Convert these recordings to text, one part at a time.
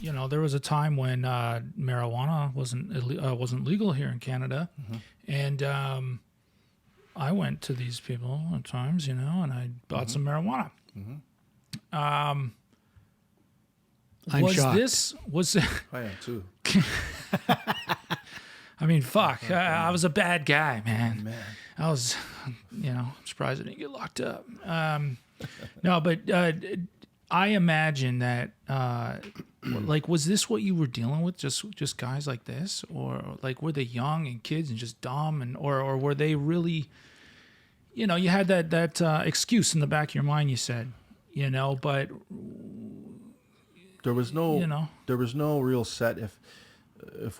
there was a time when marijuana wasn't legal here in Canada, and I went to these people at times, and I bought some marijuana. I'm was shocked. was I am too. I mean, fuck, I was a bad guy, man. Man. I was, I'm surprised I didn't get locked up. No, but I imagine that, like, was this what you were dealing with? Just guys like this, or like were they young and kids and just dumb, or were they really, you had that excuse in the back of your mind. You said, but There was no there real set if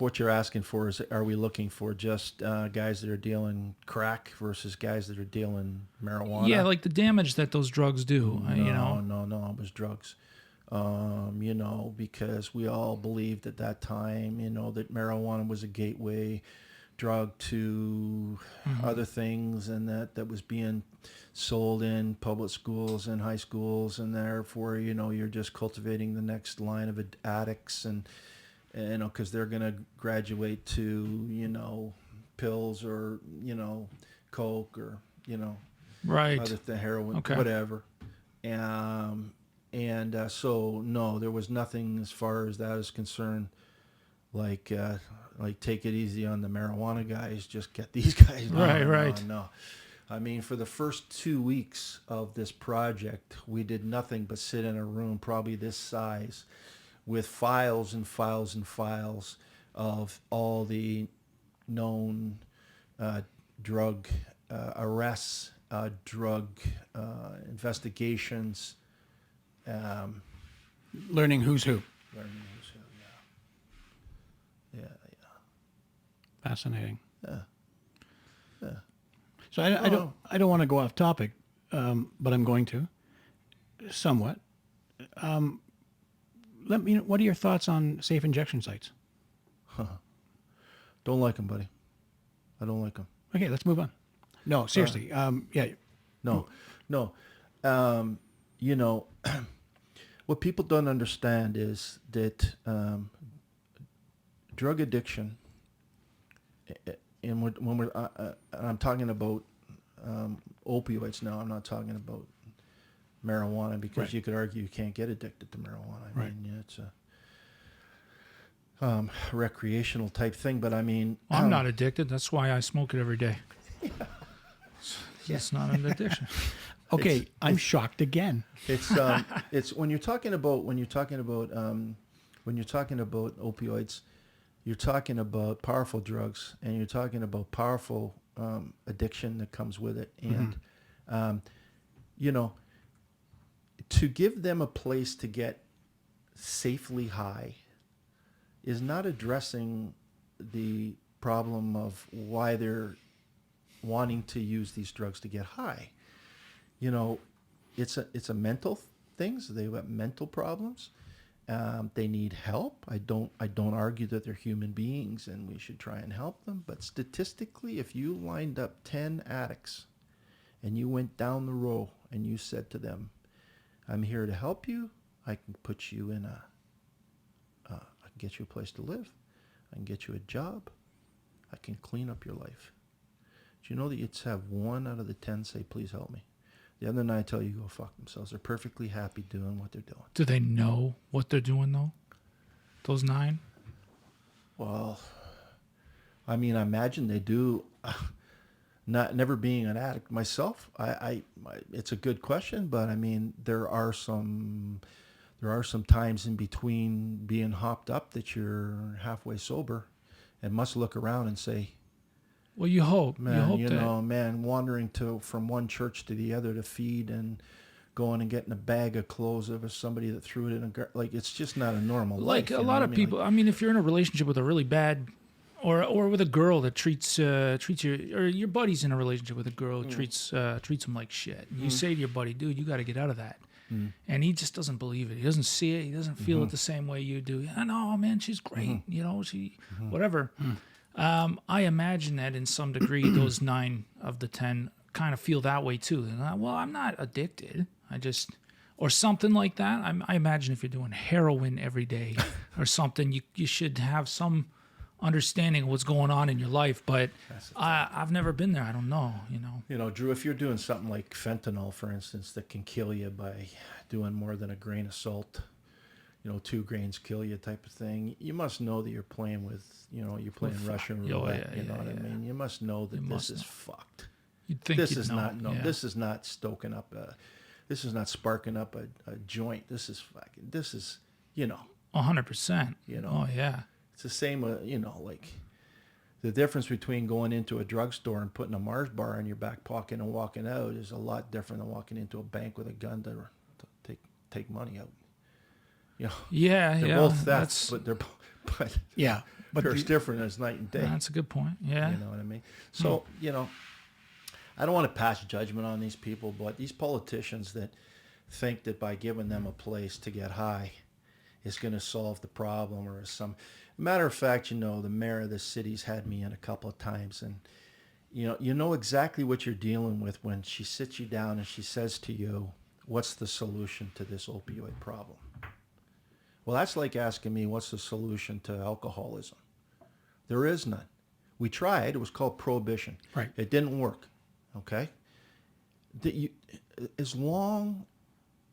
what you're asking for is, are we looking for just guys that are dealing crack versus guys that are dealing marijuana? Yeah, like the damage that those drugs do. No, it was drugs. Because we all believed at that time, that marijuana was a gateway drug to other things, and that was being sold in public schools and high schools, and therefore, you're just cultivating the next line of addicts, and because they're going to graduate to, pills or, coke or, right, other heroin, okay, whatever. So no, there was nothing as far as that is concerned. Like take it easy on the marijuana guys. Just get these guys. Right. No. I mean, for the first 2 weeks of this project, we did nothing but sit in a room probably this size with files and files and files of all the known drug arrests, drug investigations. Learning who's who. Yeah. Fascinating. Yeah. So I don't want to go off topic, but I'm going to, somewhat. Let me know, what are your thoughts on safe injection sites? Don't like them, buddy. I don't like them. Okay, let's move on. No, seriously. Yeah. No. What people don't understand is that drug addiction, and when we're, I'm talking about opioids now. I'm not talking about marijuana, because right. you could argue you can't get addicted to marijuana. I mean, yeah, it's a recreational type thing, but I mean, I'm not addicted. That's why I smoke it every day. It's not an addiction. Okay, I'm shocked again. It's when you're talking about opioids, you're talking about powerful drugs, and you're talking about powerful addiction that comes with it, and to give them a place to get safely high is not addressing the problem of why they're wanting to use these drugs to get high. It's a mental things. They've got mental problems. They need help. I don't argue that they're human beings and we should try and help them. But statistically, if you lined up 10 addicts and you went down the row and you said to them, "I'm here to help you. I can put you in I can get you a place to live. I can get you a job. I can clean up your life." Do you know that you'd have 1 out of the 10 say, "Please help me"? The other 9 tell you go fuck themselves. They're perfectly happy doing what they're doing. Do they know what they're doing, though? Those 9? Well, I mean, I imagine they do. Never being an addict myself, I it's a good question, but I mean, there are some times in between being hopped up that you're halfway sober and must look around and say, well, you hope. Man, you hope man, wandering from one church to the other to feed and going and getting a bag of clothes of somebody that threw it in like, it's just not a normal life. Like a lot of people, I mean, if you're in a relationship with a really bad, or with a girl that treats you, or your buddy's in a relationship with a girl who treats him like shit. You say to your buddy, "Dude, you got to get out of that." And he just doesn't believe it. He doesn't see it. He doesn't feel it the same way you do. I know, man, she's great. She, whatever. I imagine that in some degree, those 9 of the 10 kind of feel that way too. They're not, well, I'm not addicted. or something like that. I imagine if you're doing heroin every day or something, you should have some understanding of what's going on in your life. But I've never been there. I don't know. You know, Drew, if you're doing something like fentanyl, for instance, that can kill you by doing more than a grain of salt, 2 grains kill you type of thing, you must know that you're playing with, you're playing Russian roulette. Yeah, you know what I mean? You must know that this is fucked. You'd think This you'd is know. not this is not stoking up this is not sparking up a joint. This is fucking. This is 100%. Oh yeah. It's the same. Like the difference between going into a drugstore and putting a Mars bar in your back pocket and walking out is a lot different than walking into a bank with a gun to take money out. Yeah, they're both thefts, but they're it's different as night and day. That's a good point. Yeah. You know what I mean? So I don't want to pass judgment on these people, but these politicians that think that by giving them a place to get high is going to solve the problem, or some matter of fact, the mayor of the city's had me in a couple of times, and you know exactly what you're dealing with when she sits you down and she says to you, "What's the solution to this opioid problem?" Well, that's like asking me, "What's the solution to alcoholism?" There is none. We tried. It was called prohibition. Right. It didn't work. Okay? As long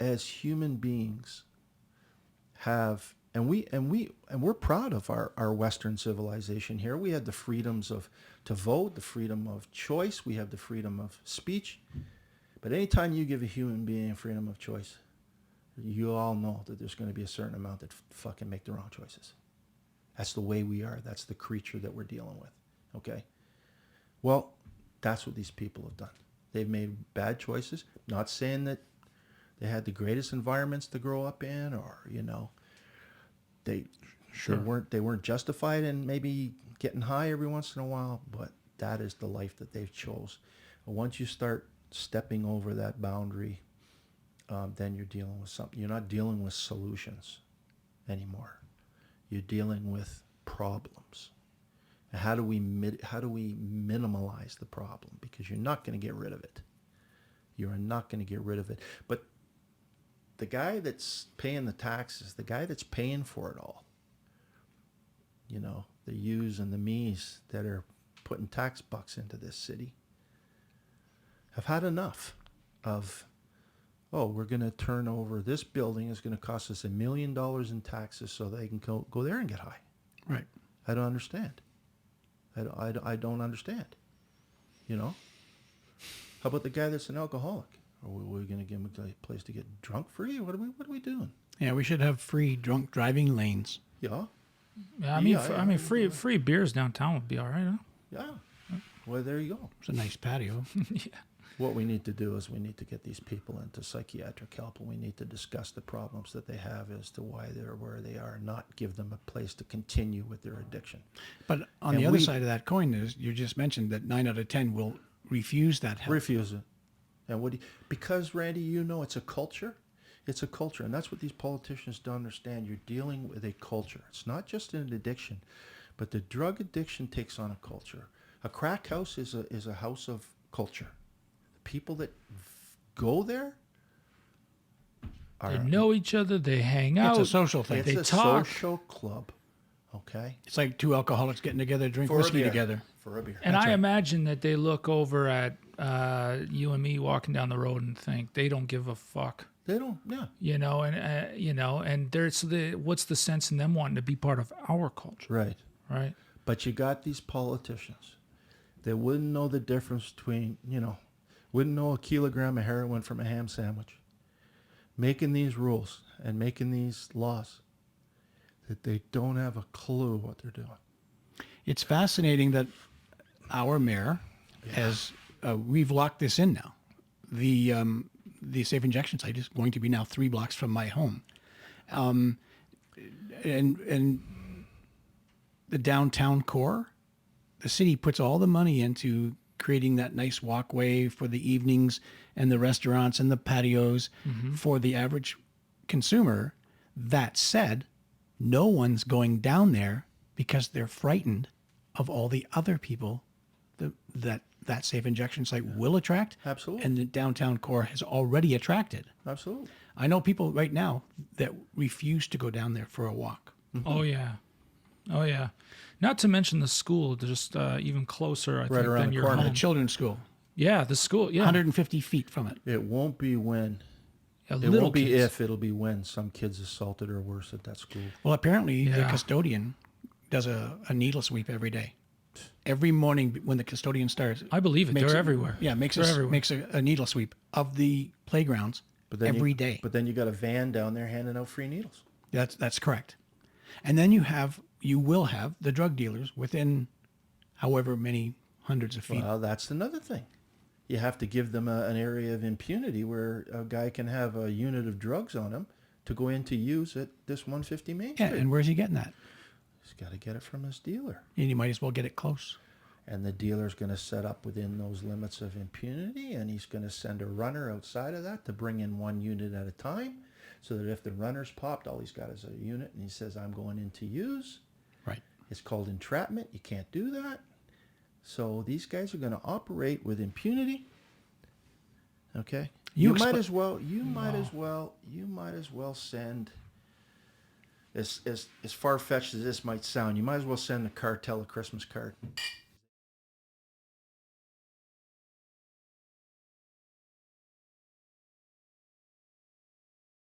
as human beings have, and we're proud of our Western civilization here. We have the freedoms to vote, the freedom of choice. We have the freedom of speech. But anytime you give a human being freedom of choice, you all know that there's going to be a certain amount that fucking make the wrong choices. That's the way we are. That's the creature that we're dealing with. Okay? Well, that's what these people have done. They've made bad choices. Not saying that they had the greatest environments to grow up in, or they weren't justified in maybe getting high every once in a while, but that is the life that they've chose. And once you start stepping over that boundary, then you're dealing with something. You're not dealing with solutions anymore. You're dealing with problems. And how do we minimize the problem? Because you're not going to get rid of it. You are not going to get rid of it. But the guy that's paying the taxes, the guy that's paying for it all, the yous and the me's that are putting tax bucks into this city, have had enough of, we're going to turn over, this building is going to cost us $1 million in taxes so they can go there and get high. Right. I don't understand. I don't understand. How about the guy that's an alcoholic? Are we going to give him a place to get drunk free? What are we doing? Yeah, we should have free drunk driving lanes. Yeah. Yeah, free beers downtown would be all right, huh? Yeah. Well, there you go. It's a nice patio. Yeah. What we need to do is we need to get these people into psychiatric help, and we need to discuss the problems that they have as to why they're where they are, not give them a place to continue with their addiction. But on the other side of that coin is, you just mentioned that 9 out of 10 will refuse that help. Refuse it. And because, Randy, it's a culture. It's a culture, and that's what these politicians don't understand. You're dealing with a culture. It's not just an addiction, but the drug addiction takes on a culture. A crack house is a house of culture. People that go there they know each other. They hang out. It's a social thing. It's they a talk. social club. Okay. It's like 2 alcoholics getting together, drink whiskey together. For a beer. And I imagine that they look over at you and me walking down the road and think they don't give a fuck. They don't. Yeah. And there's what's the sense in them wanting to be part of our culture? Right. Right. But you got these politicians that wouldn't know the difference between, wouldn't know a kilogram of heroin from a ham sandwich, making these rules and making these laws that they don't have a clue what they're doing. It's fascinating that our mayor has, we've locked this in now. The safe injection site is going to be now 3 blocks from my home. And the downtown core, the city puts all the money into creating that nice walkway for the evenings and the restaurants and the patios for the average consumer. That said, no one's going down there because they're frightened of all the other people that that safe injection site will attract. Absolutely. And the downtown core has already attracted. Absolutely. I know people right now that refuse to go down there for a walk. Oh yeah, oh yeah. Not to mention the school, just even closer. I think around than the your corner. The home. children's school, Yeah, the school. Yeah, 150 feet from it. It won't be when. yeah, It little won't be kids. if. It'll be when some kids assaulted or worse at that school. Well, apparently the Yeah. custodian does a needle sweep every day. Every morning when the custodian starts, I believe it. They're everywhere. Yeah, makes They're everywhere. a needle sweep of the playgrounds every day. But then you got a van down there handing out free needles. That's correct. And then you will have the drug dealers within however many hundreds of feet. Well, that's another thing. You have to give them an area of impunity where a guy can have a unit of drugs on him to go in to use at this 150 Main Yeah, Street. and where's he getting that? He's got to get it from his dealer. And you might as well get it close. And the dealer's going to set up within those limits of impunity, and he's going to send a runner outside of that to bring in one unit at a time, so that if the runner's popped, all he's got is a unit, and he says, I'm going in to use. Right. It's called entrapment. You can't do that. So these guys are going to operate with impunity. Okay? You might as well send, as far-fetched as this might sound, you might as well send the cartel a Christmas card.